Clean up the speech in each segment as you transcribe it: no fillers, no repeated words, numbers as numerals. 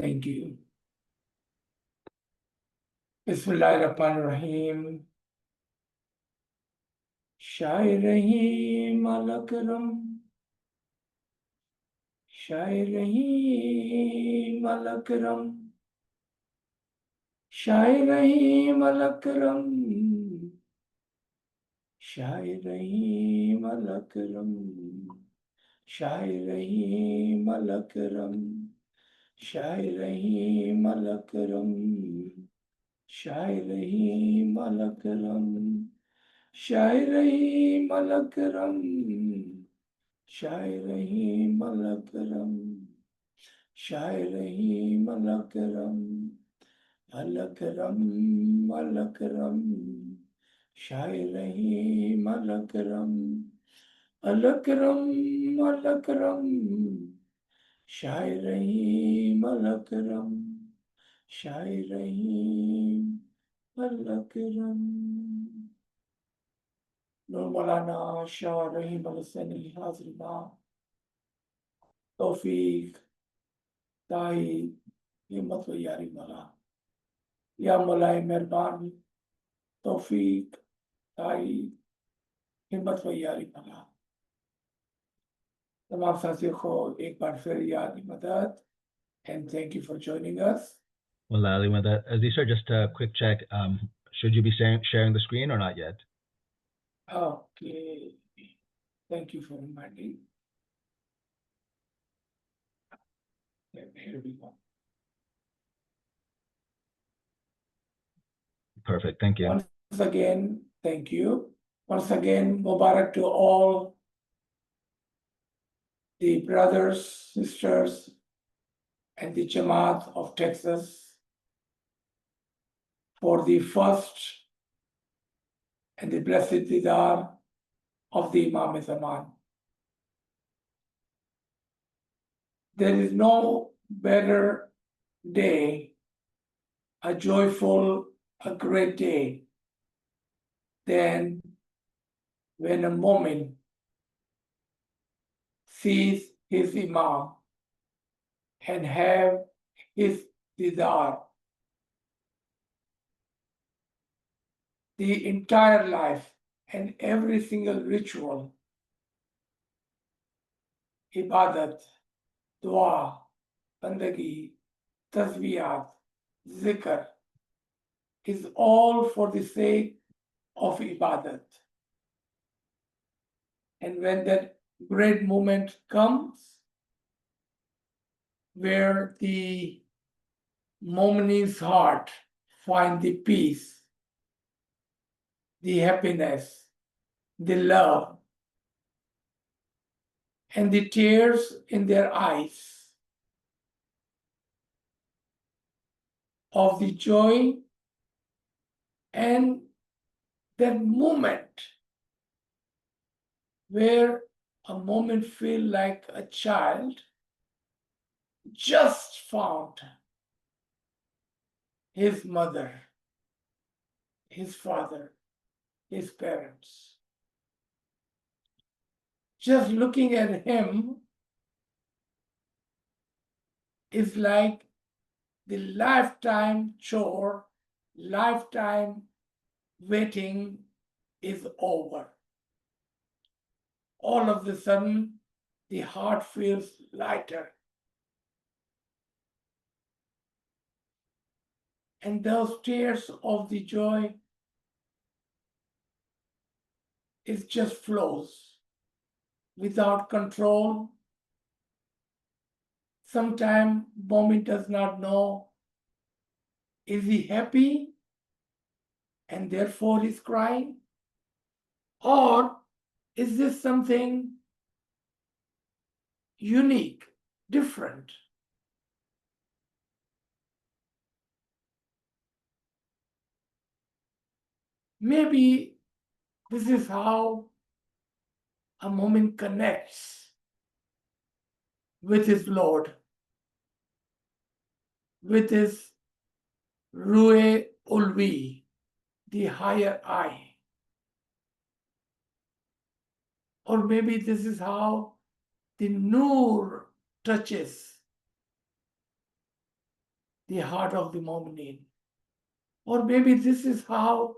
Thank you. Bismillahirrahmanirrahim. Shairahim al-Akram. Shairahim al-Akram. Shairahim al-Akram. Shairahim al-Akram. Shairahim al-Akram. Shairahim al-Akram. Shairahim al-Akram. Shairahim al-Akram. Shairahim al-Akram. Shairahim al-Akram. Al-Akram, al-Akram. Shairahim al-Akram. Al-Akram, al-Akram. Shairahim al-Akram. Shairahim al-Akram. Nur Maulana Shah Rahim al-Sani Hazrima. Tawfiq, Tahi, Himmat wa Yari Mala. या मौलाए मेहरबान तौफीक ताई हिम्मत व यारी भला तमाम साथियों को एक बार फिर याद मदद and thank you for joining us. Well, Ali Madad, Azizar, just a quick check. Should you be sharing the screen or not yet? Okay. Thank you for reminding. Here we go. Perfect. Thank you. Once again, thank you. Once again, Mubarak to all the brothers, sisters, and the Jamaat of Texas for the first and the blessed Didar of the Imam Zaman. There is no better day, a joyful, a great day, than when a Mu'min sees his Imam and have his Didar. The entire life and every single ritual, ibadat, dua, bandagi, tasbiyat, zikr, is all for the sake of ibadat. And when that great moment comes, where the Mu'min's heart finds the peace, the happiness, the love, and the tears in their eyes of the joy, and that moment where a moment feel like a child just found his mother, his father, his parents. Just looking at him is like the lifetime chore, lifetime waiting is over. All of a sudden, the heart feels lighter. And those tears of the joy, it just flows without control. Sometimes Mu'min does not know, is he happy and therefore he's crying? Or is this something unique, different? Maybe this is how a Mu'min connects with his Lord, with his Ruhe Ulvi, the higher I. Or maybe this is how the Noor touches the heart of the mu'minin. Or maybe this is how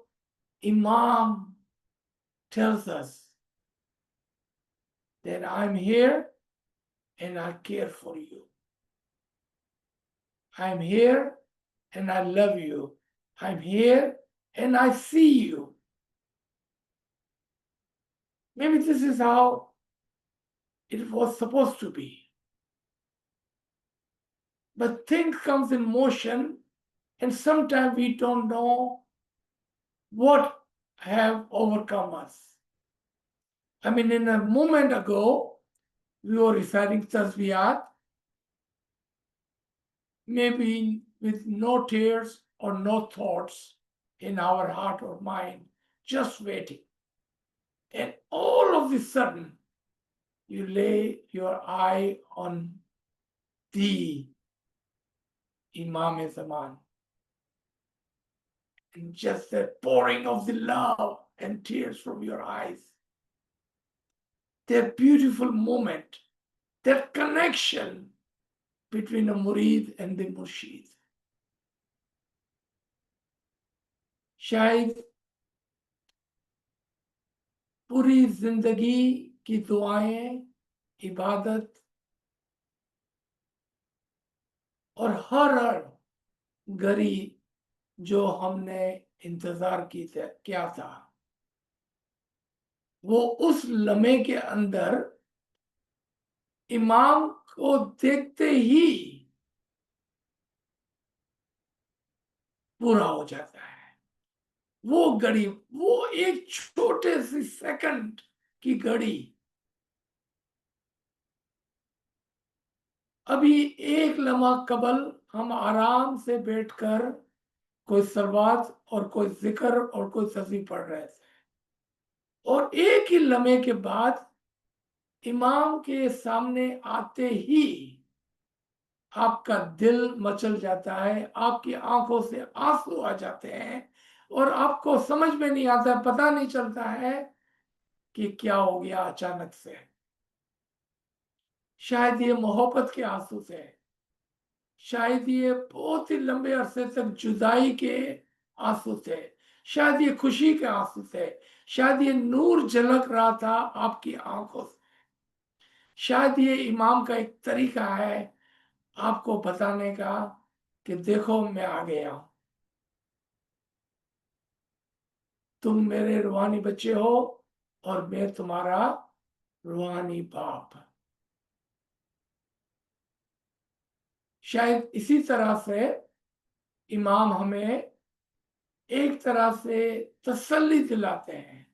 Imam tells us that I'm here and I care for you. I'm here and I love you. I'm here and I see you. Maybe this is how it was supposed to be. But things comes in motion, and sometimes we don't know what have overcome us. I mean, in a moment ago, we were reciting tasbihat, maybe with no tears or no thoughts in our heart or mind, just waiting. And all of a sudden, you lay your eye on the Imam Zaman. And just the pouring of the love and tears from your eyes. That beautiful moment, that connection between a murid and the murshid. शायद पूरी जिंदगी की दुआएं, इबादत और हर घड़ी जो हमने इंतजार किया था, वो उस लम्हे के अंदर इमाम को देखते ही पूरा हो जाता है। वो घड़ी, वो एक छोटे से सेकंड की घड़ी अभी एक लम्हा कबल हम आराम से बैठकर कोई सलवात और कोई जिक्र और कोई तस्बीह पढ़ रहे थे, और एक ही लम्हे के बाद इमाम के सामने आते ही आपका दिल मचल जाता है, आपकी आंखों से आंसू आ जाते हैं, और आपको समझ में नहीं आता, पता नहीं चलता है कि क्या हो गया अचानक से। शायद ये मोहब्बत के आंसू थे, शायद ये बहुत ही लंबे अरसे तक जुदाई के आंसू थे, शायद ये खुशी के आंसू थे, शायद ये नूर झलक रहा था आपकी आंखों से, शायद ये इमाम का एक तरीका है आपको बताने का कि देखो मैं आ गया हूं, तुम मेरे रूहानी बच्चे हो और मैं तुम्हारा रूहानी बाप। शायद इसी तरह से इमाम हमें एक तरह से तसल्ली दिलाते हैं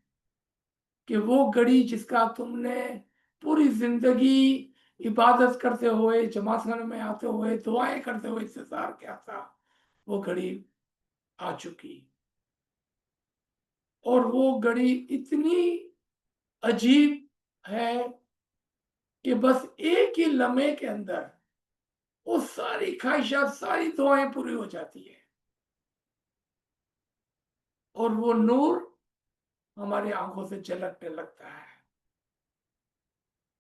कि वो घड़ी जिसका तुमने पूरी जिंदगी इबादत करते हुए, जमात खाने में आते हुए, दुआएं करते हुए इंतजार किया था, वो घड़ी आ चुकी। और वो घड़ी इतनी अजीब है कि बस एक ही लम्हे के अंदर वो सारी ख्वाहिशात, सारी दुआएं पूरी हो जाती है, और वो नूर हमारी आंखों से झलकने लगता है।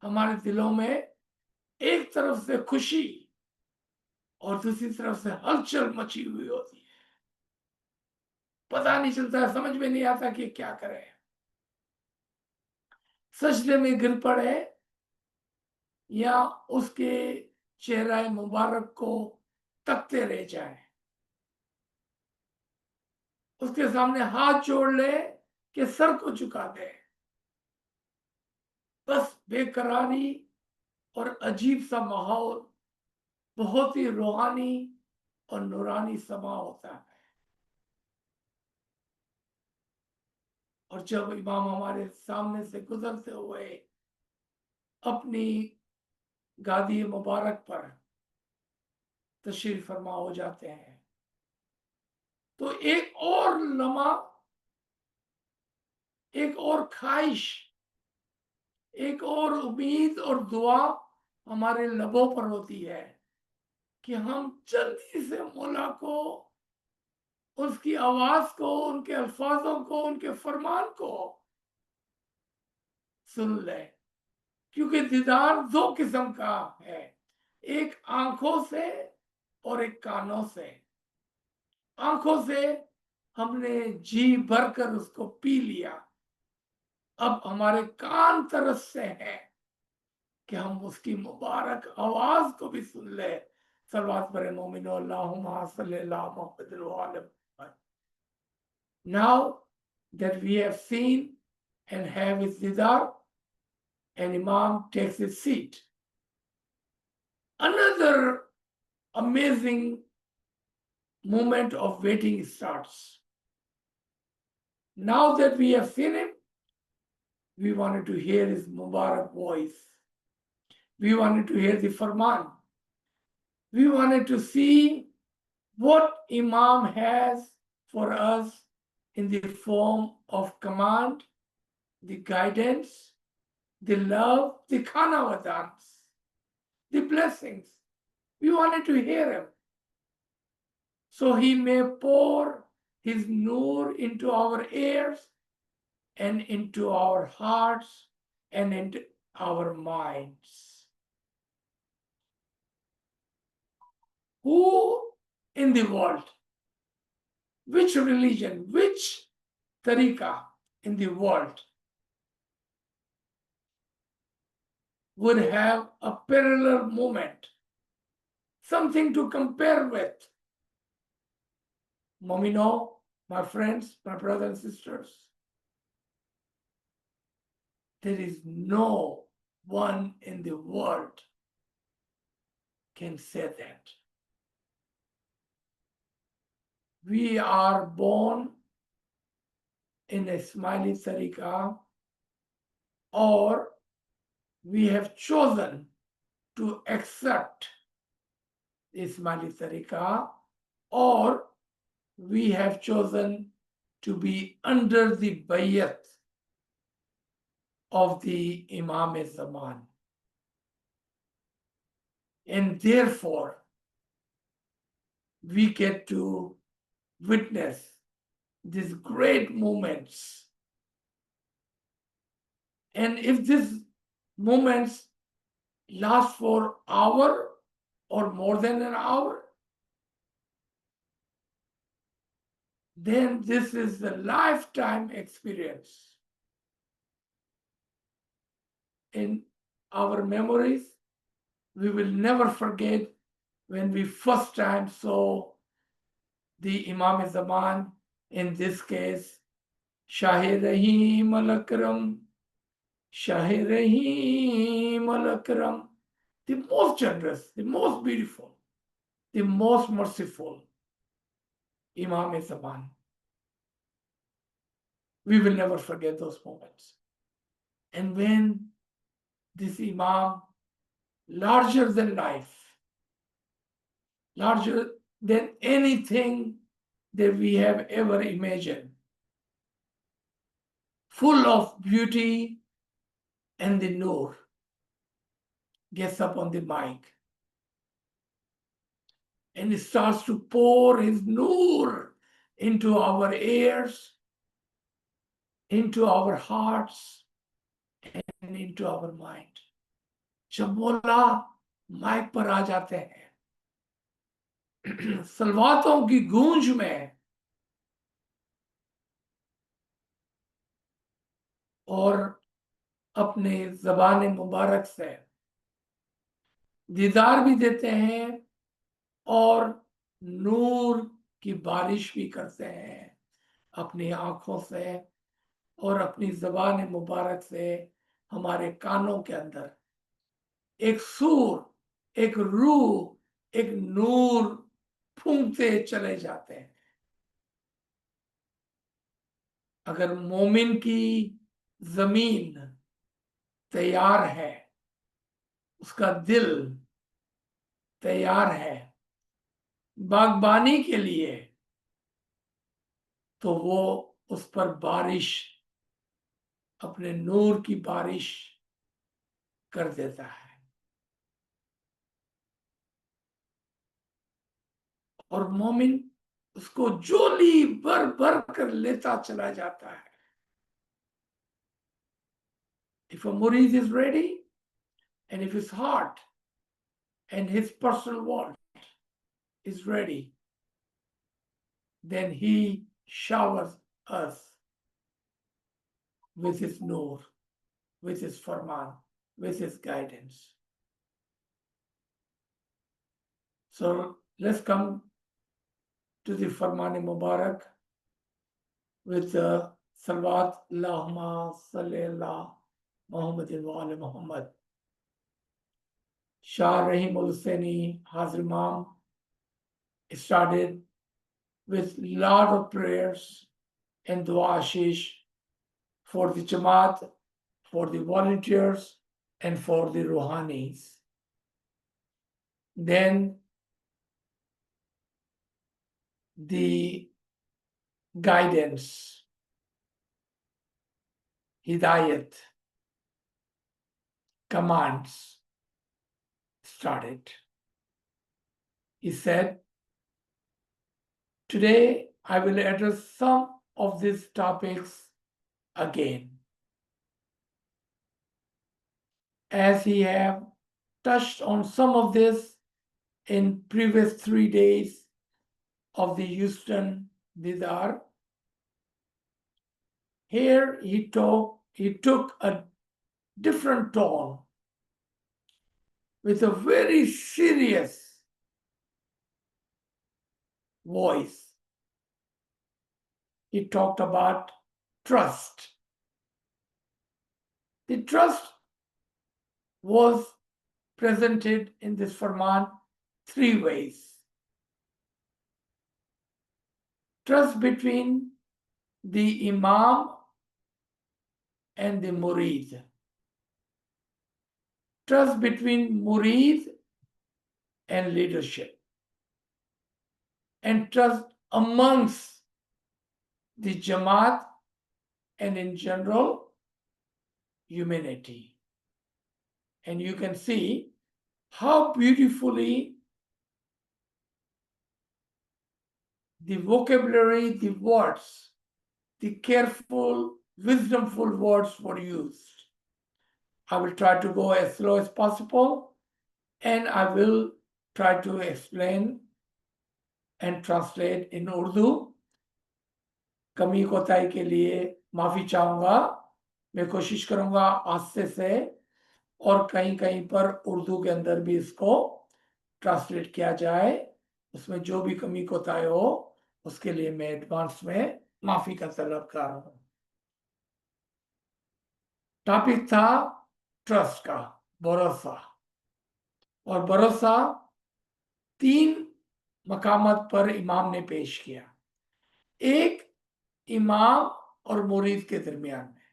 हमारे दिलों में एक तरफ से खुशी और दूसरी तरफ से हलचल मची हुई होती है, पता नहीं चलता है, समझ में नहीं आता कि क्या करें। सजदे में गिर पड़े या उसके चेहरा मुबारक को तकते रह जाए, उसके सामने हाथ जोड़ ले कि सर को झुका दे। बस बेकरारी और अजीब सा माहौल, बहुत ही रूहानी और नूरानी समा होता है। और जब इमाम हमारे सामने से गुजरते हुए अपनी गादी मुबारक पर तशरीफ फरमा हो जाते हैं, तो एक और लम्हा, एक और ख्वाहिश, एक और उम्मीद और दुआ हमारे लबों पर होती है कि हम जल्दी से मौला को, उसकी आवाज को, उनके अल्फाजों को, उनके फरमान को सुन ले। क्योंकि दीदार दो किस्म का है, एक आंखों से और एक कानों से, आंखों से हमने जी भरकर उसको पी लिया। अब हमारे कान तरस से है कि हम उसकी मुबारक आवाज को भी सुन ले। सलवात पढ़े मोमिनो, अल्लाहुम्मा सल्ली अला मुहम्मद व आले Muhammad. Now that we have seen and have his didar, and Imam takes his seat. Another amazing moment of waiting starts. Now that we have seen him, we wanted to hear his Mubarak voice. We wanted to hear the Farman. We wanted to see what Imam has for us in the form of command, the guidance, the love, the khanawatans, the blessings. We wanted to hear him. So he may pour his nur into our ears and into our hearts and into our minds. Who in the world, which religion, which tariqah in the world would have a parallel moment, something to compare with? Momino, my friends, my brothers and sisters, there is no one in the world can say that. We are born in a Ismaili tariqah, or we have chosen to accept Ismaili tariqah, or we have chosen to be under the bayat of the Imam Zaman. And therefore, we get to witness these great moments. And if these moments last for an hour or more than an hour, then this is a lifetime experience. In our memories, we will never forget when we first time saw the Imam Zaman, in this case, Shah-e Rahim al-Akram, Shah-e Rahim al-Akram, the most generous, the most beautiful, the most merciful Imam Zaman. We will never forget those moments. And when this Imam, larger than life, larger than anything that we have ever imagined, full of beauty and the nur, gets up on the mic and he starts to pour his nur into our ears, into our hearts, and into our mind. जब मौला mic पर आ जाते हैं, सलवातों की गूंज में और अपने ज़बान मुबारक से दीदार भी देते हैं और नूर की बारिश भी करते हैं अपनी आंखों से और अपनी ज़बान मुबारक से हमारे कानों के अंदर एक सूर, एक रूह, एक नूर फूंकते चले जाते हैं। अगर मोमिन की जमीन तैयार है, उसका दिल तैयार है बागबानी के लिए, तो वो उस पर बारिश, अपने नूर की बारिश कर देता है और मोमिन उसको जोली भर भर कर लेता चला जाता है। If a murid is ready, and if his heart and his personal world is ready, then He showers us with His nur, with His farman, with His guidance. So let's come to the Farman Mubarak with the Salawat Allahumma Salli ala Muhammadin wa ala Muhammad. Shah Rahim al-Hussaini Hazir Imam started with lot of prayers and dua ashish for the Jamaat, for the volunteers, and for the Ruhanis. Then the guidance, hidayat, commands started. He said, today I will address some of these topics again, as he have touched on some of this in previous 3 days of the Houston Didar. Here he took a different tone with a very serious voice. He talked about trust. The trust was presented in this Farman 3 ways. Trust between the Imam and the Murid. Trust between Murid and leadership. And trust amongst the Jamaat and in general humanity. And you can see how beautifully the vocabulary, the words, the careful, wisdomful words were used. I will try to go as slow as possible, and I will try to explain and translate in Urdu. कमी कोताही के लिए माफी चाहूंगा. मैं कोशिश करूंगा आस्ते से और कहीं कहीं पर उर्दू के अंदर भी इसको ट्रांसलेट किया जाए. उसमें जो भी कमी कोताही हो उसके लिए मैं एडवांस में माफी का तलब कर रहा हूं. टॉपिक था ट्रस्ट का, भरोसा. और भरोसा 3 मकामत पर इमाम ने पेश किया. एक इमाम और मुरीद के दरमियान में,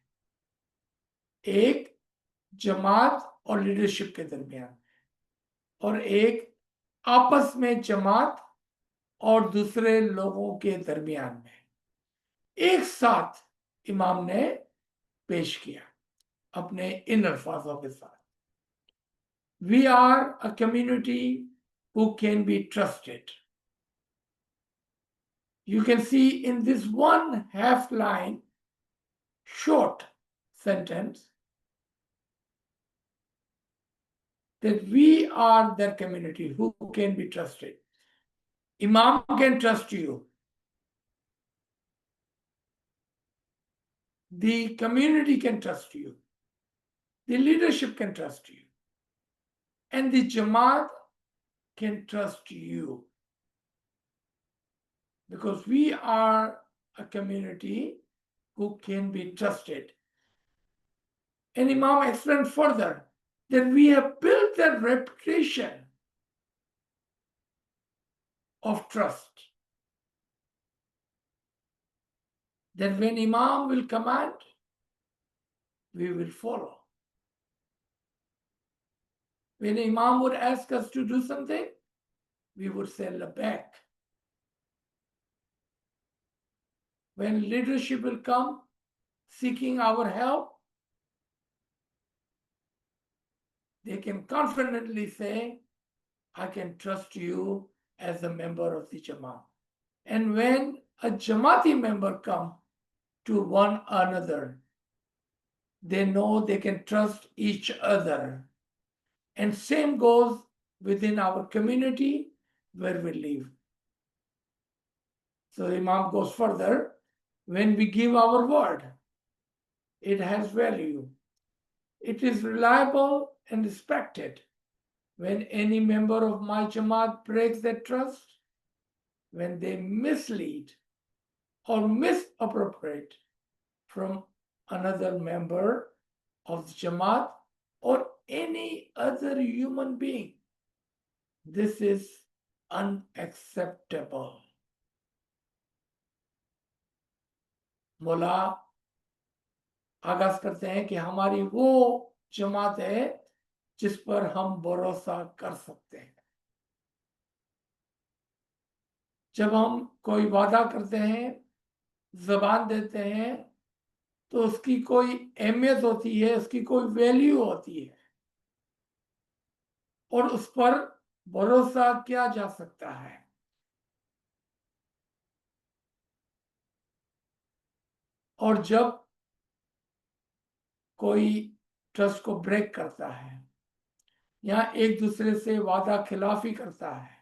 एक जमात और लीडरशिप के दरमियान में, और एक आपस में जमात और दूसरे लोगों के दरमियान में. एक साथ इमाम ने पेश किया अपने इन अल्फाजों के साथ. We are a community who can be trusted. You can see in this 1/2 line, short sentence, that we are that community who can be trusted. Imam can trust you. The community can trust you. The leadership can trust you. And the Jamaat can trust you. Because we are a community who can be trusted. And Imam explained further that we have built a reputation of trust. That when Imam will command, we will follow. When Imam would ask us to do something, we would say labbaik. When leadership will come seeking our help, they can confidently say, I can trust you as a member of the Jamaat. And when a Jamaati member come to one another, they know they can trust each other. And same goes within our community, where we live. So Imam goes further. When we give our word, it has value. It is reliable and respected. When any member of my Jamaat breaks that trust, when they mislead or misappropriate from another member of the Jamaat or any other human being, this is unacceptable. मौला आगाज करते हैं कि हमारी वो जमात है जिस पर हम भरोसा कर सकते हैं। जब हम कोई वादा करते हैं, जबान देते हैं, तो उसकी कोई अहमियत होती है, उसकी कोई वैल्यू होती है और उस पर भरोसा किया जा सकता है। और जब कोई ट्रस्ट को ब्रेक करता है या एक दूसरे से वादा खिलाफी करता है,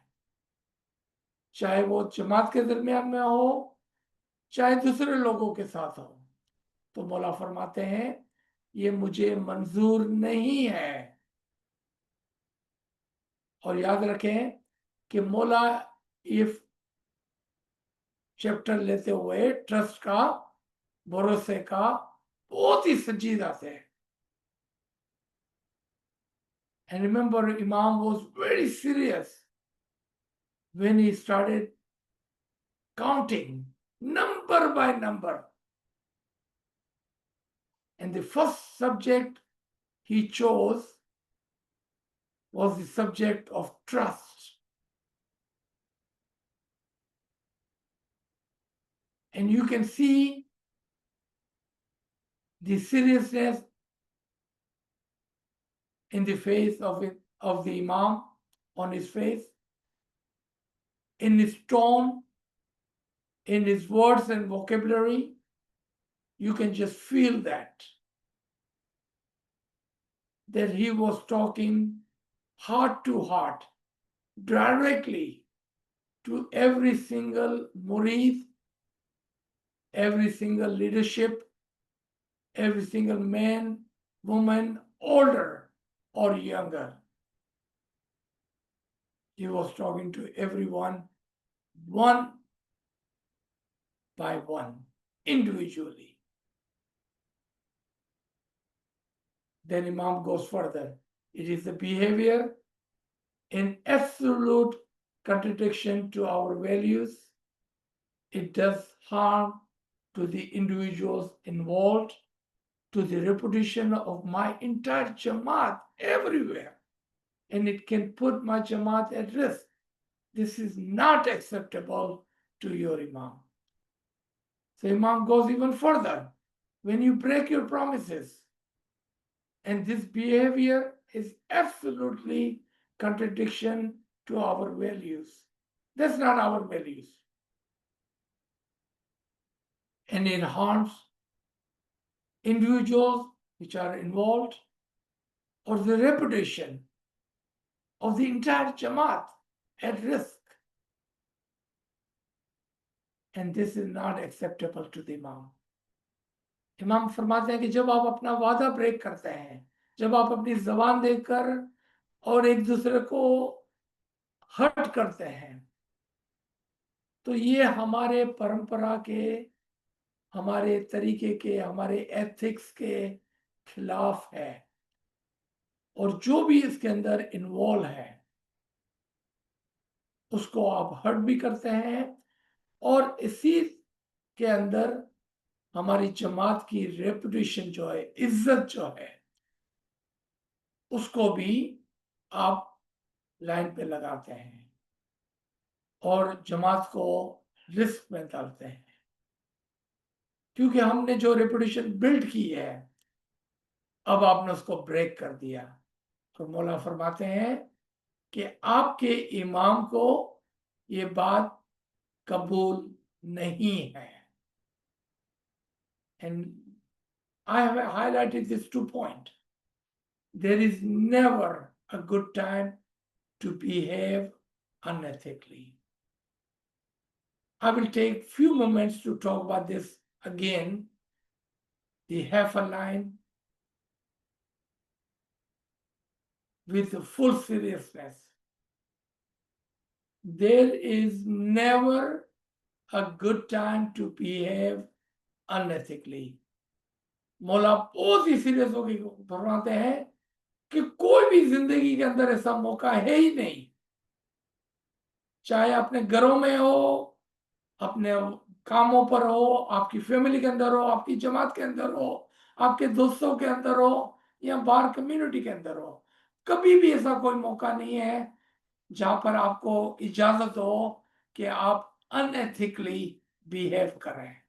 चाहे वो जमात के दरमियान में हो, चाहे दूसरे लोगों के साथ हो, तो मौला फरमाते हैं ये मुझे मंजूर नहीं है। और याद रखें कि मौला ये चैप्टर लेते हुए ट्रस्ट का, भरोसे का बहुत ही संजीदा से। And remember, Imam was very serious when he started counting number by number. And the first subject he chose was the subject of trust. And you can see the seriousness in the face of the Imam, on his face, in his tone, in his words and vocabulary. You can just feel that he was talking heart to heart, directly to every single murid, every single leadership, every single man, woman, older or younger. He was talking to everyone, one by one, individually. Then Imam goes further. It is the behavior in absolute contradiction to our values. It does harm to the individuals involved, to the reputation of my entire Jamaat everywhere. And it can put my Jamaat at risk. This is not acceptable to your Imam. So Imam goes even further. When you break your promises, and this behavior is absolutely contradiction to our values. That's not our values. And it harms individuals which are involved or the reputation of the entire Jamaat at risk. And this is not acceptable to the Imam. इमाम फरमाते हैं कि जब आप अपना वादा break करते हैं, जब आप अपनी जबान देकर और एक दूसरे को हर्ट करते हैं, तो ये हमारे परंपरा के, हमारे तरीके के, हमारे एथिक्स के खिलाफ है। और जो भी इसके अंदर इन्वॉल्व है उसको आप हर्ट भी करते हैं और इसी के अंदर हमारी जमात की रेपुटेशन जो है, इज्जत जो है, उसको भी आप लाइन पे लगाते हैं और जमात को रिस्क में डालते हैं, क्योंकि हमने जो रेपुटेशन बिल्ड की है अब आपने उसको ब्रेक कर दिया। तो मौला फरमाते हैं कि आपके इमाम को ये बात कबूल नहीं है। And I have highlighted these 2 points. There is never a good time to behave unethically. I will take few moments to talk about this again. The heifer line with full seriousness. There is never a good time to behave unethically. मौला बहुत ही serious होकर फरमाते हैं कि कोई भी जिंदगी के अंदर ऐसा मौका है ही नहीं, चाहे अपने घरों में हो, अपने कामों पर हो, आपकी फैमिली के अंदर हो, आपकी जमात के अंदर हो, आपके दोस्तों के अंदर हो, या बाहर कम्युनिटी के अंदर हो, कभी भी ऐसा कोई मौका नहीं है जहां पर आपको इजाजत हो कि आप अनएथिकली बिहेव करें।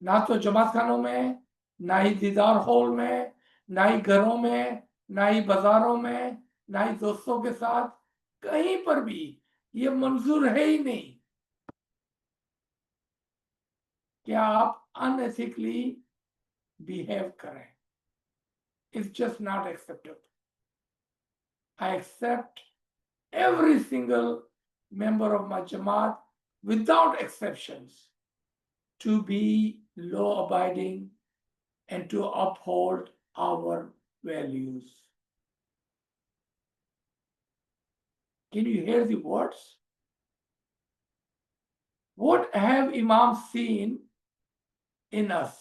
ना तो जमात खानों में, ना ही दीदार हॉल में, ना ही घरों में, ना ही बाजारों में, ना ही दोस्तों के साथ, कहीं पर भी ये मंजूर है ही नहीं कि आप अनएथिकली बिहेव करें। It's just not acceptable. I accept every single member of my Jamaat without exceptions to be law abiding and to uphold our values. Can you hear the words? What have Imam seen in us?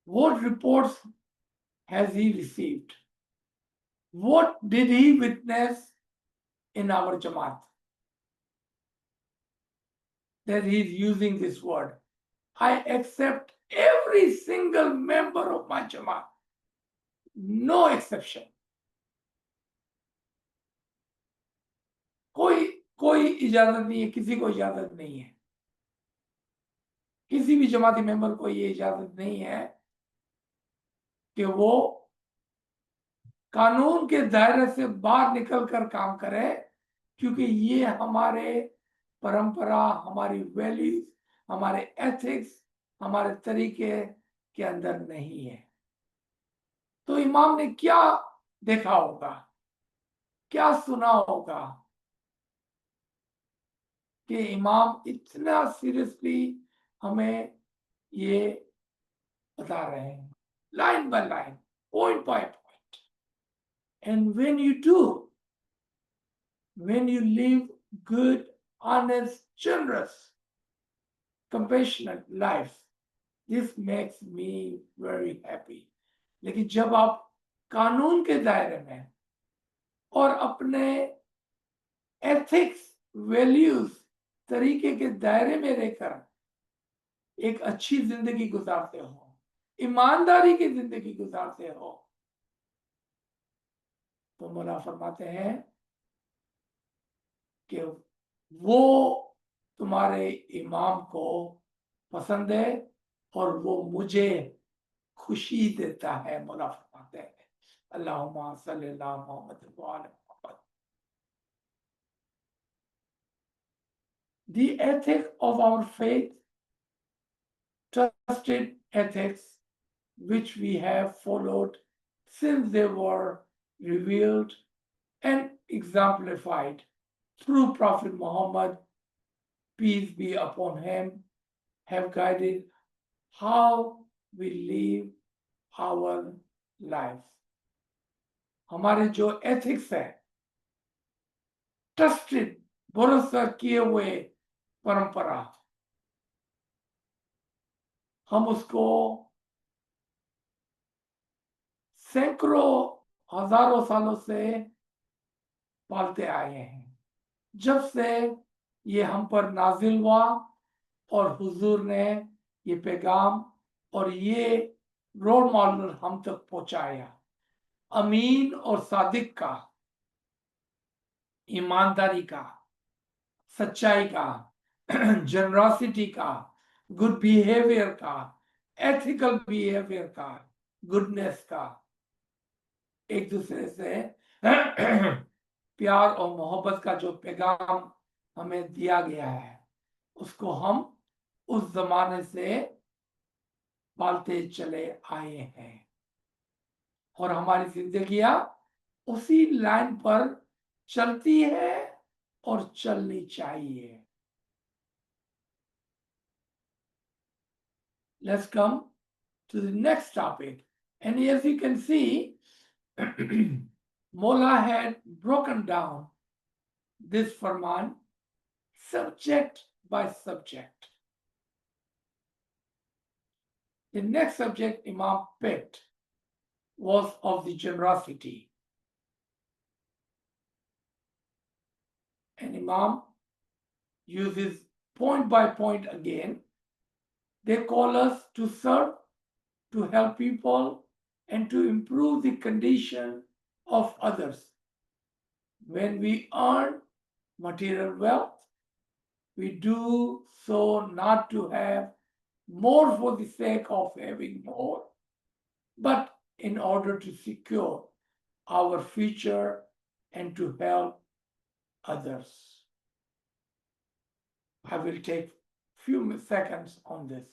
What reports has he received? What did he witness in our Jamaat? That he is using this word. I accept every single member of my Jamaat. No exception. कोई इजाजत नहीं है, किसी को इजाजत नहीं है, किसी भी जमाती मेंबर को ये इजाजत नहीं है कि वो कानून के दायरे से बाहर निकलकर काम करे, क्योंकि ये हमारे परंपरा, हमारी वैल्यूज, हमारे एथिक्स, हमारे तरीके के अंदर नहीं है। तो इमाम ने क्या देखा होगा, क्या सुना होगा कि इमाम इतना सीरियसली हमें ये बता रहे हैं, line by line, point by point. And when you do, when you live good, honest, generous, compassionate life, this makes me very happy. लेकिन जब आप कानून के दायरे में और अपने एथिक्स, वैल्यूज, तरीके के दायरे में रहकर एक अच्छी जिंदगी गुजारते हो, ईमानदारी की जिंदगी गुजारते हो, तो मौला फरमाते हैं कि वो तुम्हारे इमाम को पसंद है और वो मुझे खुशी देता है। मौला फरमाते हैं अल्लाहुम्मा सल्ली अला मुहम्मद व आले Muhammad. The ethic of our faith, trusted ethics, which we have followed since they were revealed and exemplified through Prophet Muhammad, peace be upon him, have guided how we live our lives. हमारे जो ethics है, trusted, भरोसा किए हुए परंपरा, हम उसको सैकड़ों हजारों सालों से पालते आए हैं। जब से ये हम पर नाजिल हुआ और हुजूर ने ये पैगाम और ये रोल मॉडल हम तक पहुंचाया, अमीन और सादिक का, ईमानदारी का, सच्चाई का, जनरॉसिटी का, गुड बिहेवियर का, एथिकल बिहेवियर का, गुडनेस का, एक दूसरे से प्यार और मोहब्बत का जो पैगाम हमें दिया गया है, उसको हम उस जमाने से पालते चले आए हैं। और हमारी जिंदगियां उसी लाइन पर चलती है और चलनी चाहिए। Let's come to the next topic. And as you can see, Mola had broken down this Farman subject by subject. The next subject Imam picked was of the generosity. And Imam uses point by point again. They call us to serve, to help people, and to improve the condition of others. When we earn material wealth, we do so not to have more for the sake of having more, but in order to secure our future and to help others. I will take few seconds on this,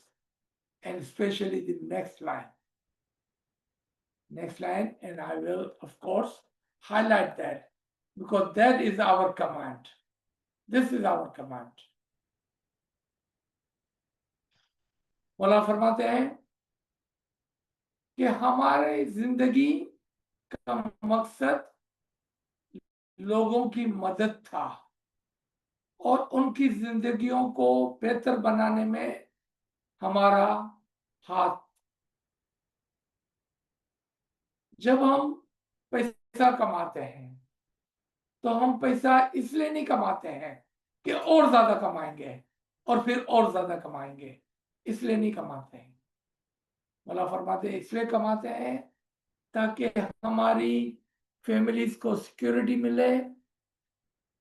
and especially the next line. Next line, and I will, of course, highlight that because that is our command. This is our command. मौला फरमाते हैं कि हमारे जिंदगी का मकसद लोगों की मदद था और उनकी जिंदगियों को बेहतर बनाने में हमारा हाथ। जब हम पैसा कमाते हैं तो हम पैसा इसलिए नहीं कमाते हैं कि और ज्यादा कमाएंगे और फिर और ज्यादा कमाएंगे, इसलिए नहीं कमाते हैं। मौला फरमाते हैं इसलिए कमाते हैं ताकि हमारी फैमिलीज को सिक्योरिटी मिले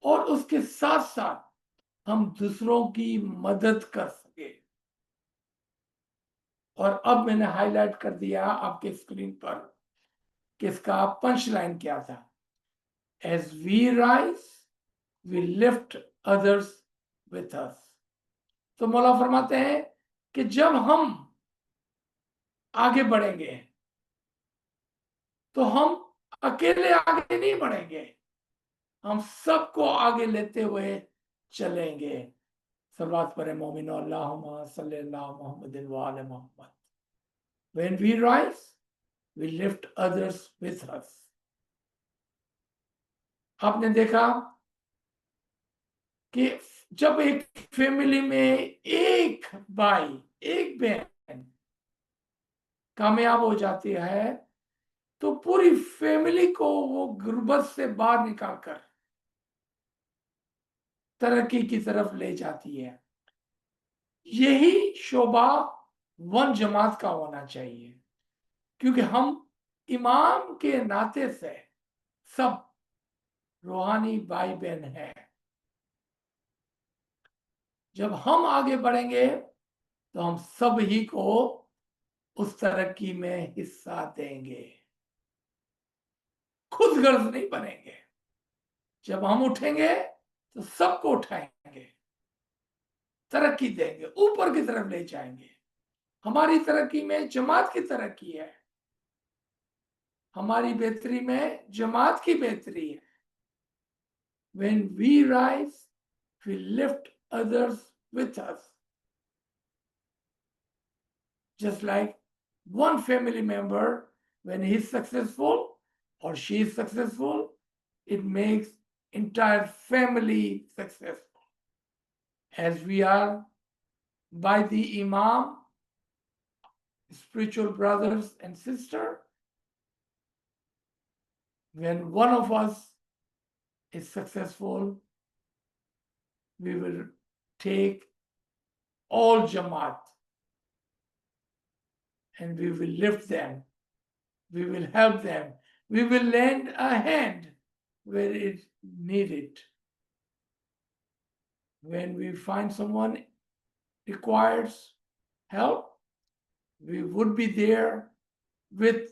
और उसके साथ साथ हम दूसरों की मदद कर सके। और अब मैंने हाईलाइट कर दिया आपके स्क्रीन पर कि इसका पंच लाइन क्या था। As we rise, we lift others with us. तो मौला फरमाते हैं कि जब हम आगे बढ़ेंगे तो हम अकेले आगे नहीं बढ़ेंगे, हम सबको आगे लेते हुए चलेंगे। सलवात पढ़े मोमिनो अल्लाहुम्मा सल्ली अला मुहम्मदिन व आले Mohammad. When we rise, we lift others with us. आपने देखा कि जब एक फैमिली में एक भाई एक बहन कामयाब हो जाती है तो पूरी फैमिली को वो गुर्बत से बाहर निकालकर तरक्की की तरफ ले जाती है। यही शोभा वन जमात का होना चाहिए, क्योंकि हम इमाम के नाते से सब रूहानी भाई बहन हैं। जब हम आगे बढ़ेंगे तो हम सब ही को उस तरक्की में हिस्सा देंगे, खुद गर्ज नहीं बनेंगे। जब हम उठेंगे तो सबको उठाएंगे, तरक्की देंगे, ऊपर की तरफ ले जाएंगे। हमारी तरक्की में जमात की तरक्की है, हमारी बेहतरी में जमात की बेहतरी है। When we rise, we lift others with us. Just like one family member, when he is successful or she is successful, it makes entire family successful. As we are by the Imam, spiritual brothers and sisters, when one of us is successful, we will take all Jamaat and we will lift them, we will help them, we will lend a hand where it's needed. When we find someone requires help, we would be there with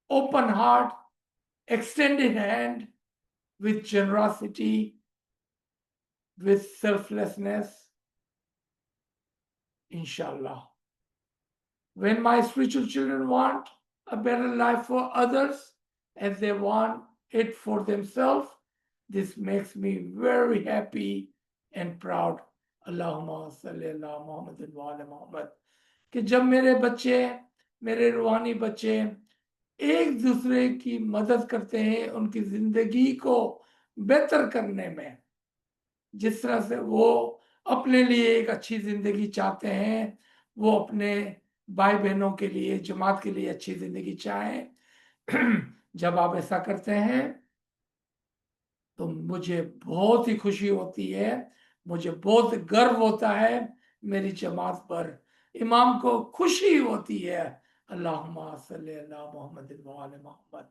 open heart, extended hand, with generosity, with selflessness, inshallah. When my spiritual children want a better life for others as they want it for themselves. This makes me very happy and proud. Allahumma salli ala Muhammad wa ala Muhammad. कि जब मेरे बच्चे, मेरे रूहानी बच्चे एक दूसरे की मदद करते हैं उनकी जिंदगी को बेहतर करने में, जिस तरह से वो अपने लिए एक अच्छी जिंदगी चाहते हैं, वो अपने भाई बहनों के लिए, जमात के लिए अच्छी जिंदगी चाहें, जब आप ऐसा करते हैं तो मुझे बहुत ही खुशी होती है, मुझे बहुत गर्व होता है मेरी जमात पर, इमाम को खुशी होती है। अल्लाहुम्मा सल्ली अला मुहम्मद व आले Muhammad.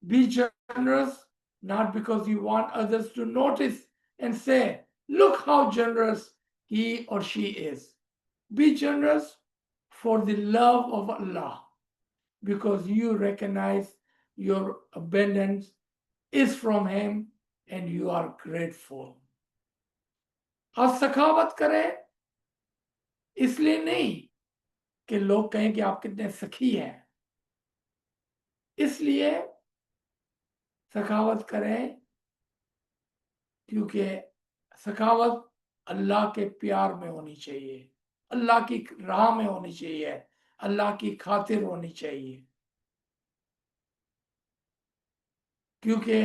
Be generous, not because you want others to notice and say, look how generous he or she is. Be generous for the love of Allah, because you recognize your abundance is from Him and you are grateful. आप सखावत करें इसलिए नहीं कि लोग कहें कि आप कितने सखी हैं, इसलिए सखावत करें क्योंकि सखावत अल्लाह के प्यार में होनी चाहिए, अल्लाह की राह में होनी चाहिए, अल्लाह की खातिर होनी चाहिए। क्योंकि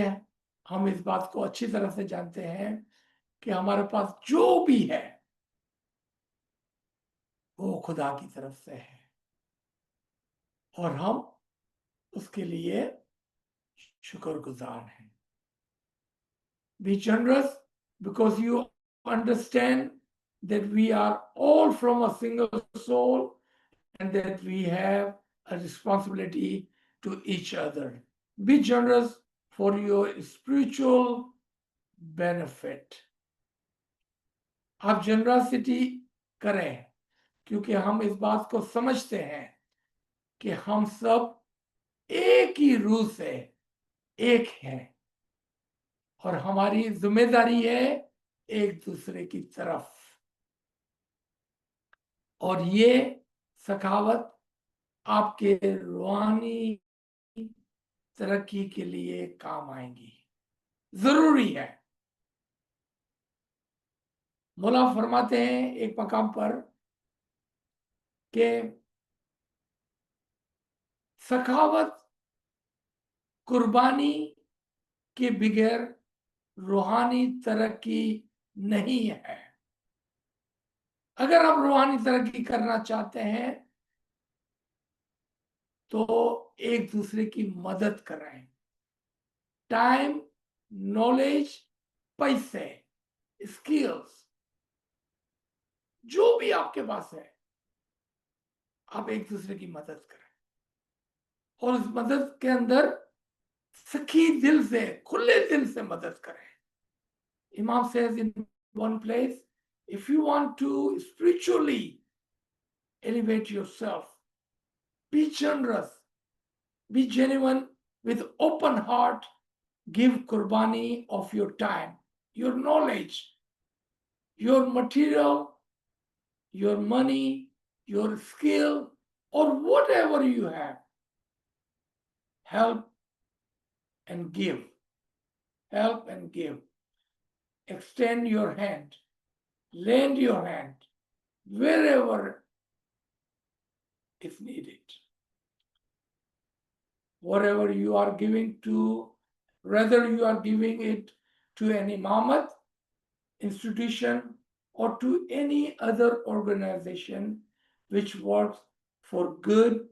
हम इस बात को अच्छी तरह से जानते हैं कि हमारे पास जो भी है वो खुदा की तरफ से है और हम उसके लिए शुक्रगुजार हैं। Be generous because you understand that we are all from a single soul and that we have a responsibility to each other. Be generous for your spiritual benefit. आप जनरसिटी करें क्योंकि हम इस बात को समझते हैं कि हम सब एक ही रूह से एक हैं और हमारी जिम्मेदारी है एक दूसरे की तरफ, और ये सखावत आपके रूहानी तरक्की के लिए काम आएंगी, जरूरी है। मौला फरमाते हैं एक मकाम पर कि सखावत कुर्बानी के बगैर रूहानी तरक्की नहीं है। अगर आप रूहानी तरक्की करना चाहते हैं तो एक दूसरे की मदद करें। टाइम, नॉलेज, पैसे, स्किल्स, जो भी आपके पास है आप एक दूसरे की मदद करें और उस मदद के अंदर सखी दिल से, खुले दिल से मदद करें। Imam says in one place, if you want to spiritually elevate yourself, be generous, be genuine with open heart, give qurbani of your time, your knowledge, your material, your money, your skill, or whatever you have. Help and give. Help and give. Extend your hand. Lend your hand wherever is needed. Whatever you are giving to, whether you are giving it to an imamat institution or to any other organization which works for good,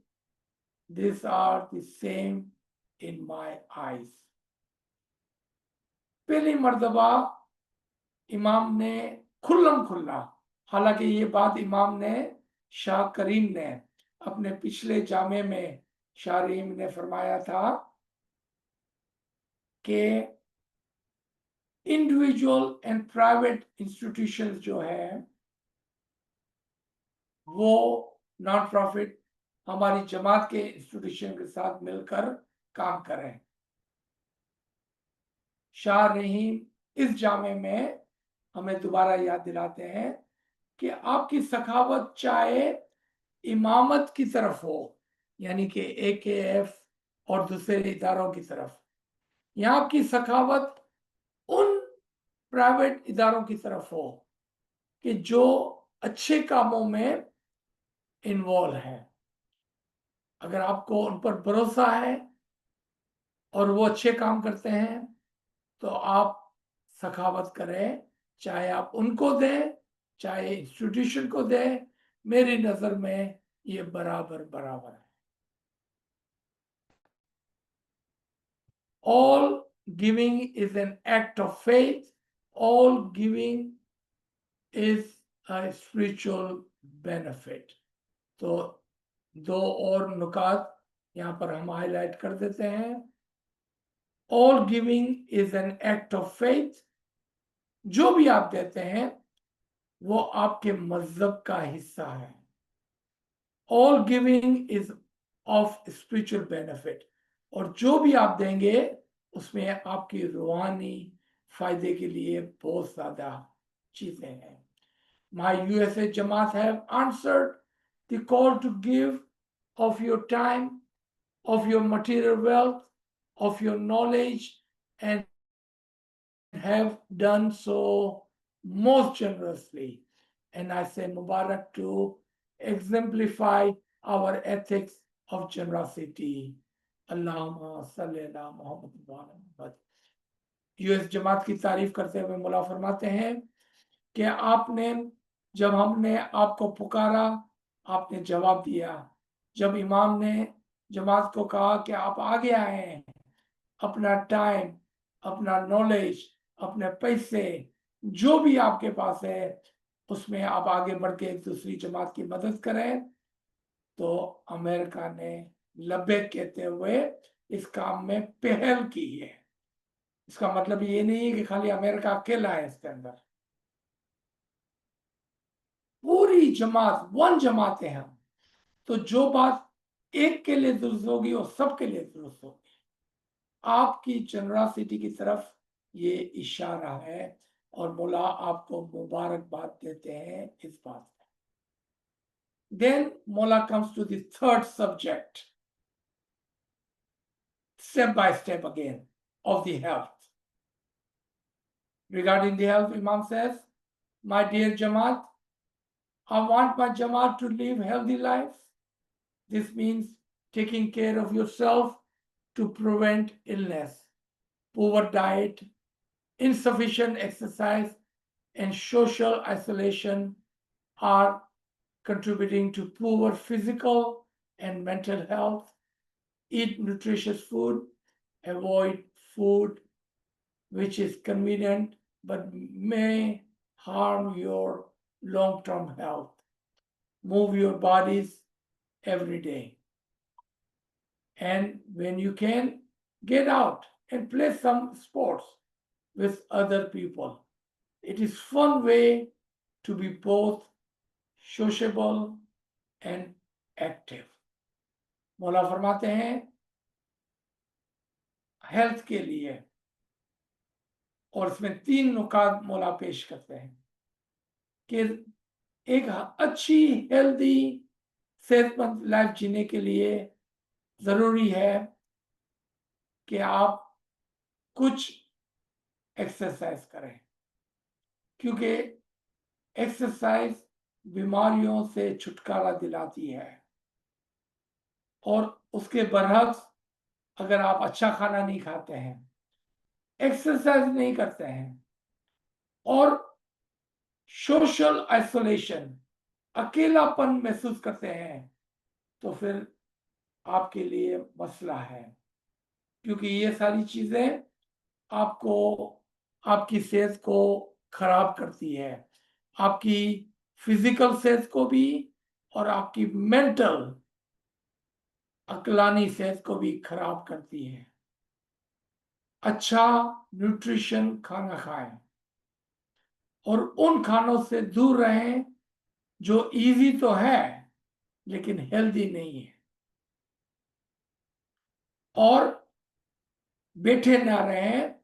these are the same in my eyes. पहली मर्तबा इमाम ने खुल्लम खुल्ला, हालांकि ये बात इमाम ने शाह करीम ने अपने पिछले जामे में शाह रहीम ने फरमाया था कि इंडिविजुअल एंड प्राइवेट इंस्टीट्यूशंस जो है वो नॉन प्रॉफिट हमारी जमात के इंस्टीट्यूशन के साथ मिलकर काम करें। शाह रहीम इस जामे में हमें दोबारा याद दिलाते हैं कि आपकी सखावत चाहे इमामत की तरफ हो यानी कि AKF और दूसरे इदारों की तरफ, या आपकी सखावत उन प्राइवेट इदारों की तरफ हो कि जो अच्छे कामों में इन्वॉल्व है। अगर आपको उन पर भरोसा है और वो अच्छे काम करते हैं तो आप सखावत करें, चाहे आप उनको दें चाहे इंस्टीट्यूशन को दें। मेरी नजर में ये बराबर बराबर है। All giving is an act of faith. All giving is a spiritual benefit. तो दो और नुकात यहाँ पर हम हाईलाइट कर देते हैं। All giving is an act of faith. जो भी आप देते हैं वो आपके मजहब का हिस्सा है। All giving is of spiritual benefit. और जो भी आप देंगे उसमें आपकी रूहानी फायदे के लिए बहुत ज्यादा चीजें हैं। My USA Jamaat have answered the call to give of your time, of your material wealth, of your knowledge, and have done so most generously. And I say Mubarak to exemplify our ethics of generosity. Allahumma salli ala Muhammad wa ala Muhammad. यूएस जमात की तारीफ करते हुए मौला फरमाते हैं कि आपने, जब हमने आपको पुकारा आपने जवाब दिया। जब इमाम ने जमात को कहा कि आप आगे आए हैं, अपना टाइम, अपना नॉलेज, अपने पैसे, जो भी आपके पास है उसमें आप आगे बढ़ के एक दूसरी जमात की मदद करें, तो अमेरिका ने लब्बैक कहते हुए इस काम में पहल की है। इसका मतलब ये नहीं है कि खाली अमेरिका अकेला है इसके अंदर, पूरी जमात, वन जमात है हम। तो जो बात एक के लिए दुरुस्त होगी वो सबके लिए दुरुस्त होगी। आपकी जनरसिटी की तरफ ये इशारा है और मौला आपको मुबारकबाद देते हैं इस बात में। Then Mola comes to the third subject, step by step again, of the health. Regarding the health, Imam says, my dear Jamaat, I want my Jamaat to live healthy lives. This means taking care of yourself to prevent illness. Poor diet, insufficient exercise, and social isolation are contributing to poor physical and mental health. Eat nutritious food, avoid food which is convenient but may harm your long-term health. Move your bodies every day. And when you can, get out and play some sports with other people. It is fun way to be both sociable and active. मौला फरमाते हैं health के लिए, और इसमें 3 नुकात मौला पेश करते हैं कि एक अच्छी हेल्दी सेहतमंद लाइफ जीने के लिए जरूरी है कि आप कुछ एक्सरसाइज करें, क्योंकि एक्सरसाइज बीमारियों से छुटकारा दिलाती है। और उसके बरअक्स अगर आप अच्छा खाना नहीं खाते हैं, एक्सरसाइज नहीं करते हैं और सोशल आइसोलेशन, अकेलापन महसूस करते हैं, तो फिर आपके लिए मसला है, क्योंकि ये सारी चीजें आपको, आपकी सेहत को खराब करती है, आपकी फिजिकल सेहत को भी और आपकी मेंटल अकलानी सेहत को भी खराब करती है। अच्छा न्यूट्रिशन खाना खाएं और उन खानों से दूर रहें जो इजी तो है लेकिन हेल्दी नहीं है। और बैठे ना रहें,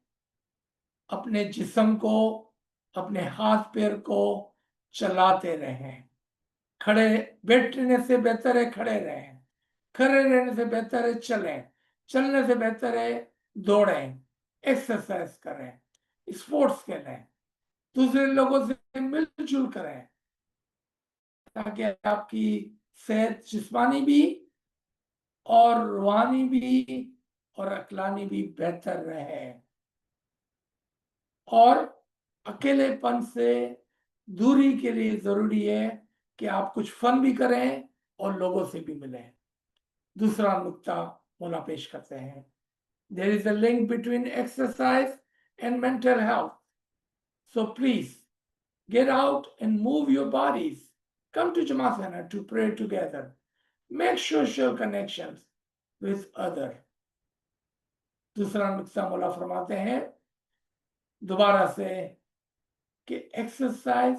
अपने जिस्म को, अपने हाथ पैर को चलाते रहें। खड़े बैठने से बेहतर है खड़े रहें, खड़े रहने से बेहतर है चलें, चलने से बेहतर है दौड़ें, एक्सरसाइज करें, स्पोर्ट्स खेलें, दूसरे लोगों से मिलजुल करें, ताकि आपकी सेहत जिस्मानी भी और रूहानी भी और अक्लानी भी बेहतर रहे। और अकेलेपन से दूरी के लिए जरूरी है कि आप कुछ फन भी करें और लोगों से भी मिलें। दूसरा नुक्ता मौला पेश करते हैं, there is a link between exercise and mental health, so please get out and move your bodies, come to Jamaat Center to pray together, make social connections with others। दूसरा नुक्ता मौला फरमाते हैं दोबारा से कि एक्सरसाइज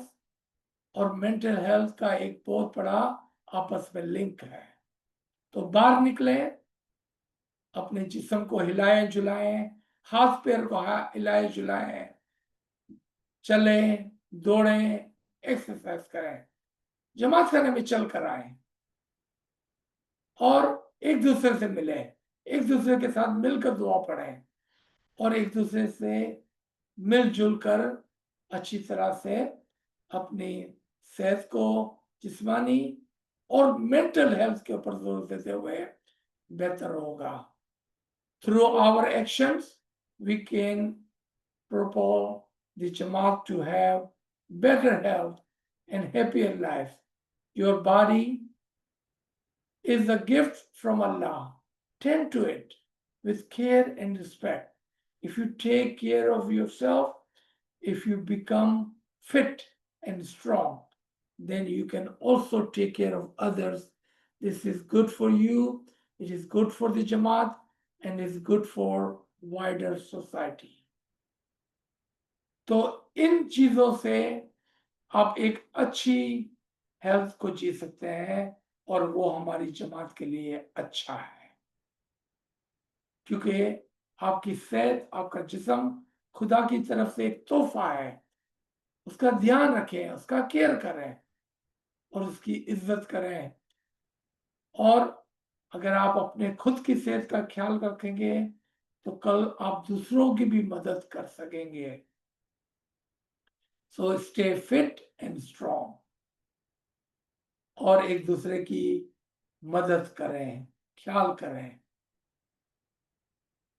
और मेंटल हेल्थ का एक बहुत बड़ा आपस में लिंक है। तो बाहर निकले, अपने जिस्म को हिलाएं जुलाएं, हाथ पैर को हिलाएं जुलाएं, चलें दौड़ें, एक्सरसाइज करें, जमात खाने में चल कर आए और एक दूसरे से मिले, एक दूसरे के साथ मिलकर दुआ पढ़ें और एक दूसरे से मिलजुल कर अच्छी तरह से अपनी सेहत को जिस्मानी और मेंटल हेल्थ के ऊपर जोर देते हुए बेहतर होगा। Through our actions we can propel the Jamaat to have better health and happier life. Your body is a gift from Allah. Tend to it with care and respect. If you take care of yourself, if you become fit and strong, then you can also take care of others. This is good for you, it is good for the Jamaat, and it's good for wider society. तो इन चीजों से आप एक अच्छी health को जी सकते हैं और वो हमारी जमात के लिए अच्छा है, क्योंकि आपकी सेहत, आपका जिस्म खुदा की तरफ से एक तोहफा है। उसका ध्यान रखें, उसका केयर करें और उसकी इज्जत करें। और अगर आप अपने खुद की सेहत का ख्याल रखेंगे तो कल आप दूसरों की भी मदद कर सकेंगे। So stay fit and strong और एक दूसरे की मदद करें, ख्याल करें।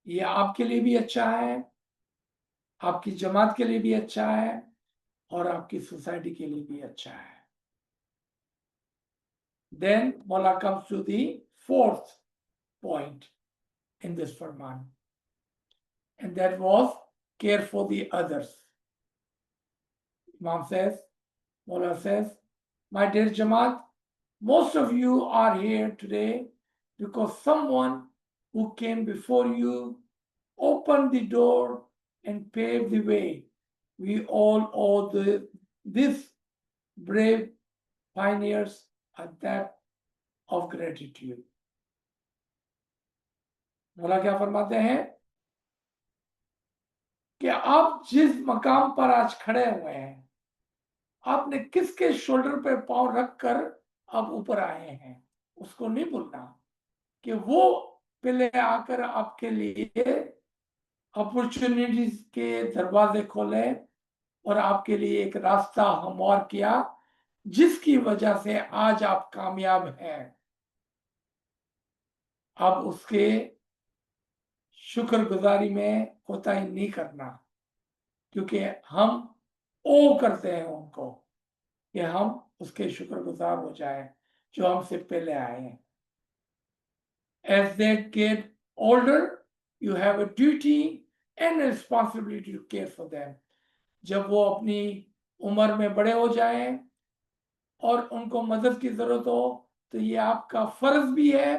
ये आपके लिए भी अच्छा है, आपकी जमात के लिए भी अच्छा है और आपकी सोसाइटी के लिए भी अच्छा है। Then Mola comes to the fourth point in this Farman, and that was care for the others. Imam says, Mola says, my dear Jamaat, most of you are here today because someone who came before you opened the door and paved the way. We all owe this brave pioneers a debt of gratitude. मौला क्या फरमाते हैं कि आप जिस मकाम पर आज खड़े हुए हैं, आपने किसके शोल्डर पे पांव रखकर आप ऊपर आए हैं, उसको नहीं भूलना कि वो पहले आकर आपके लिए अपॉर्चुनिटीज के दरवाजे खोले और आपके लिए एक रास्ता हमवार किया, जिसकी वजह से आज आप कामयाब हैं। अब उसके शुक्रगुजारी में कोताही नहीं करना, क्योंकि हम ओ करते हैं उनको कि हम उसके शुक्रगुजार हो जाएं जो हमसे पहले आए हैं। As they get older, you have a duty and a responsibility to care for them. जब वो अपनी उम्र में बड़े हो जाएं और उनको मदद की जरूरत हो तो ये आपका फर्ज भी है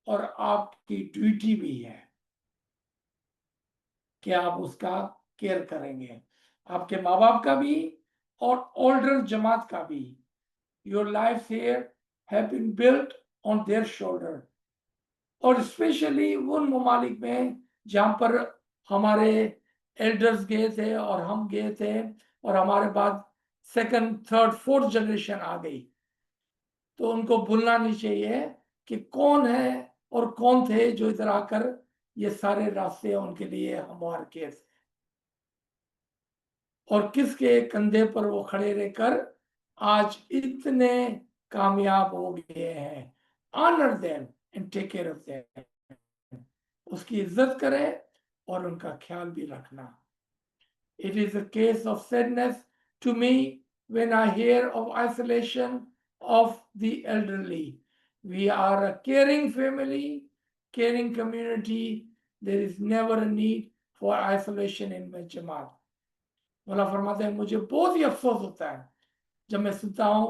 और आपकी ड्यूटी भी है कि आप उसका केयर करेंगे, आपके माँ बाप का भी और ओल्डर जमात का भी। Your life here have been built on their shoulder. और स्पेशली उन ममालिक में जहाँ पर हमारे एल्डर्स गए थे और हम गए थे और हमारे बाद सेकंड थर्ड फोर्थ जनरेशन आ गई, तो उनको भूलना नहीं चाहिए कि कौन है और कौन थे जो इधर आकर ये सारे रास्ते उनके लिए हमवार किए थे, और किसके कंधे पर वो खड़े रहकर आज इतने कामयाब हो गए हैं। Honour them and take care of them, उसकी इज्जत करें और उनका ख्याल भी रखना। It is a case of sadness to me when I hear of isolation of the elderly. We are a caring family, caring community. There is never a need for isolation in my जमात। मौला फरमाते हैं मुझे बहुत ही अफसोस होता है जब मैं सुनता हूँ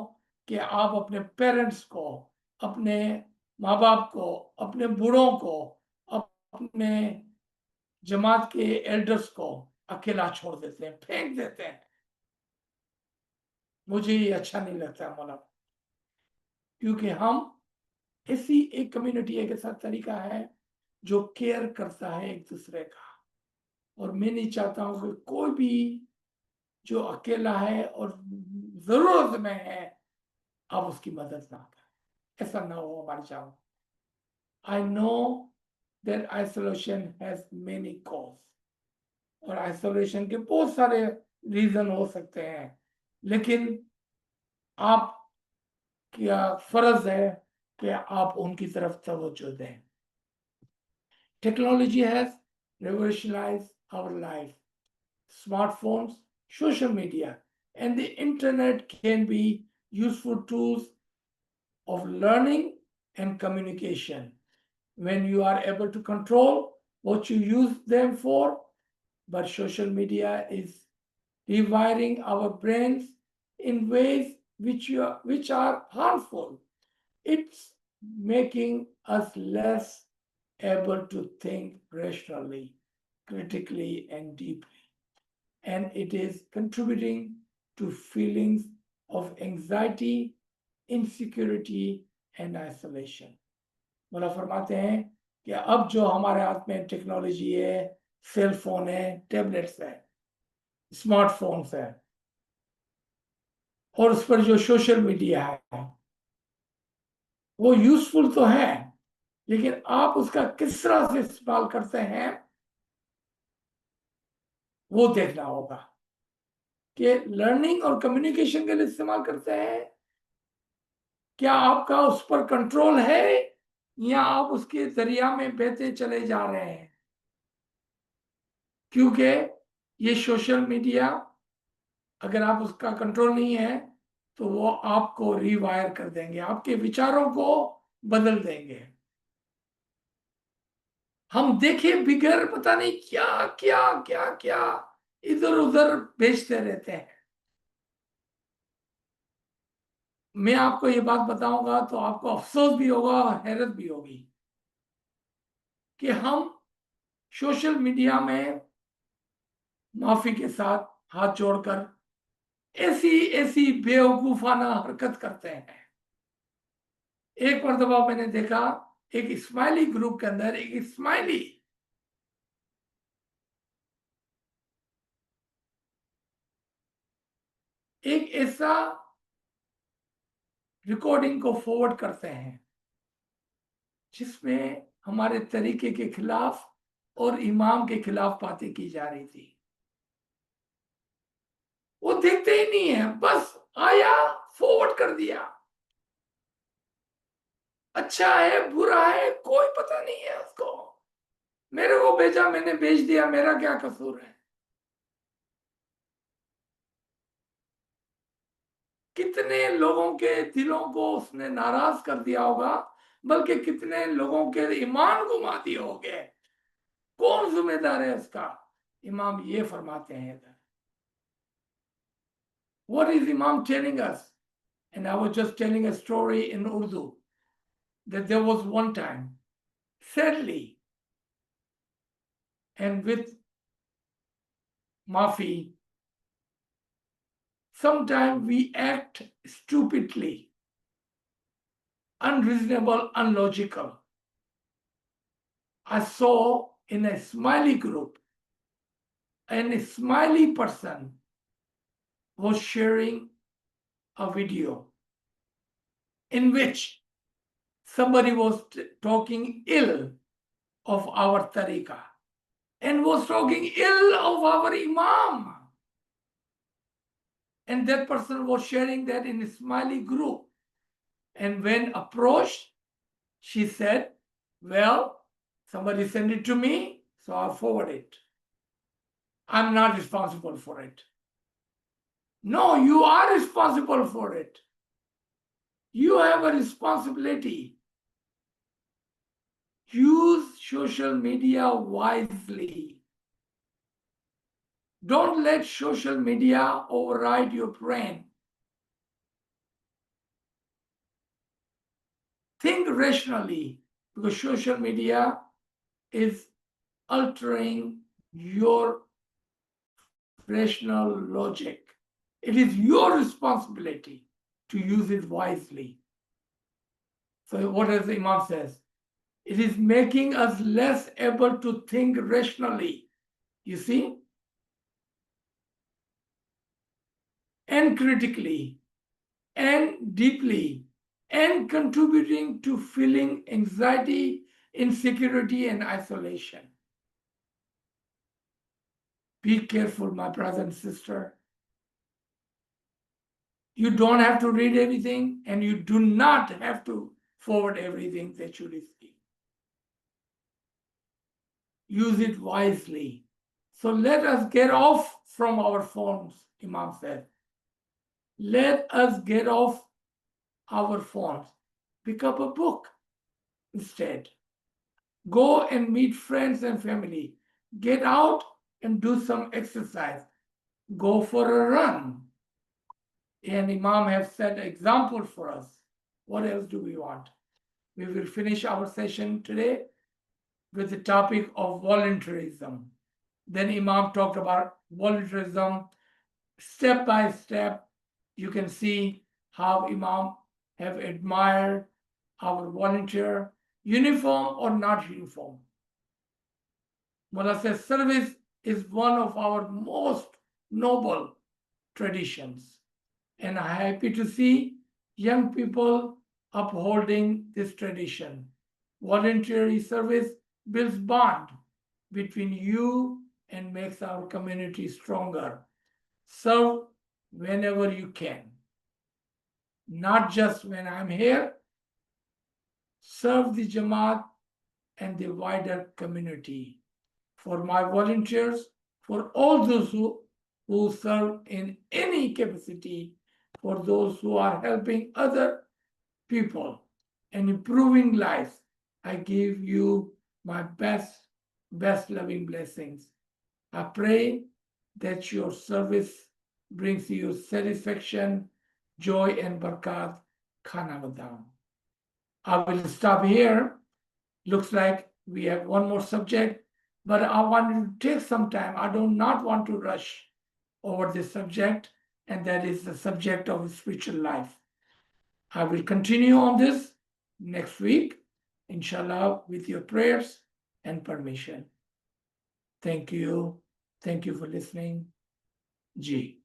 कि आप अपने पेरेंट्स को, अपने माँ बाप को, अपने बूढ़ों को, अपने जमात के एल्डर्स को अकेला छोड़ देते हैं, फेंक देते हैं। मुझे ये अच्छा नहीं लगता मौला, क्योंकि हम ऐसी एक कम्युनिटी, एक ऐसा तरीका है जो केयर करता है एक दूसरे का, और मैं नहीं चाहता हूं कि कोई भी जो अकेला है और जरूरत में है आप उसकी मदद ना करें, ऐसा ना हो हमारे साथ। I know that isolation has many cause, और आइसोलेशन के बहुत सारे रीजन हो सकते हैं, लेकिन आप क्या फर्ज है कि आप उनकी तरफ तवज्जो दें। Technology has revolutionized our life. Smartphones, social media, and the internet can be useful tools of learning and communication when you are able to control what you use them for. But social media is rewiring our brains in ways which are harmful. It's making us less able to think rationally, critically, and deeply. And it is contributing to feelings of anxiety, insecurity, and isolation. मौला फरमाते हैं कि अब जो हमारे हाथ में technology है, सेल फोन है, टैबलेट्स है, स्मार्टफोन्स है, और उस पर जो सोशल मीडिया है वो यूजफुल तो है, लेकिन आप उसका किस तरह से इस्तेमाल करते हैं वो देखना होगा कि लर्निंग और कम्युनिकेशन के लिए इस्तेमाल करते हैं, क्या आपका उस पर कंट्रोल है या आप उसके दरिया में बहते चले जा रहे हैं। क्योंकि ये सोशल मीडिया अगर आप उसका कंट्रोल नहीं है तो वो आपको रिवायर कर देंगे, आपके विचारों को बदल देंगे। हम देखे बिगर पता नहीं क्या क्या क्या क्या इधर उधर भेजते रहते हैं। मैं आपको ये बात बताऊंगा तो आपको अफसोस भी होगा और हैरत भी होगी कि हम सोशल मीडिया में माफी के साथ हाथ जोड़कर ऐसी ऐसी बेवकूफाना हरकत करते हैं। एक मरतबा मैंने देखा एक स्माइली ग्रुप के अंदर एक स्माइली एक ऐसा रिकॉर्डिंग को फॉरवर्ड करते हैं जिसमें हमारे तरीके के खिलाफ और इमाम के खिलाफ बातें की जा रही थी। वो देखते ही नहीं है, बस आया फॉरवर्ड कर दिया। अच्छा है बुरा है कोई पता नहीं है उसको, मेरे को भेजा मैंने भेज दिया, मेरा क्या कसूर है। कितने लोगों के दिलों को उसने नाराज कर दिया होगा, बल्कि कितने लोगों के ईमान घुमा दिए होंगे। कौन जिम्मेदार है उसका। इमाम ये फरमाते हैं, what is Imam telling us? And I was just telling a story in Urdu that there was one time, sadly, and with Mafi, sometimes we act stupidly, unreasonable, unlogical. I saw in a smiley group, and a smiley person was sharing a video in which somebody was talking ill of our tariqah and was talking ill of our imam. And that person was sharing that in a smiley group. And when approached, she said, well, somebody sent it to me, so I'll forward it. I'm not responsible for it. No, you are responsible for it. You have a responsibility. Use social media wisely. Don't let social media override your brain. Think rationally, because social media is altering your rational logic. It is your responsibility to use it wisely. So what does the Imam says? It is making us less able to think rationally. You see? And critically, and deeply, and contributing to feeling anxiety, insecurity, and isolation. Be careful, my brother and sister. You don't have to read everything, and you do not have to forward everything that you receive. Use it wisely. So let us get off from our phones, Imam said. Let us get off our phones. Pick up a book instead. Go and meet friends and family. Get out and do some exercise. Go for a run. And Imam has set an example for us. What else do we want? We will finish our session today with the topic of voluntarism. Then Imam talked about voluntarism step by step. You can see how Imam have admired our volunteer, uniform or not uniform. Mullah says service is one of our most noble traditions. And I'm happy to see young people upholding this tradition. Voluntary service builds bond between you and makes our community stronger. Serve whenever you can. Not just when I'm here. Serve the Jamaat and the wider community. For my volunteers, for all those who serve in any capacity, for those who are helping other people and improving lives, I give you my best loving blessings. I pray that your service brings you satisfaction, joy, and barakat. Khana Badam. I will stop here. Looks like we have one more subject, but I want to take some time. I do not want to rush over this subject, and that is the subject of spiritual life. I will continue on this next week, inshallah, with your prayers and permission. Thank you. Thank you for listening. Ji.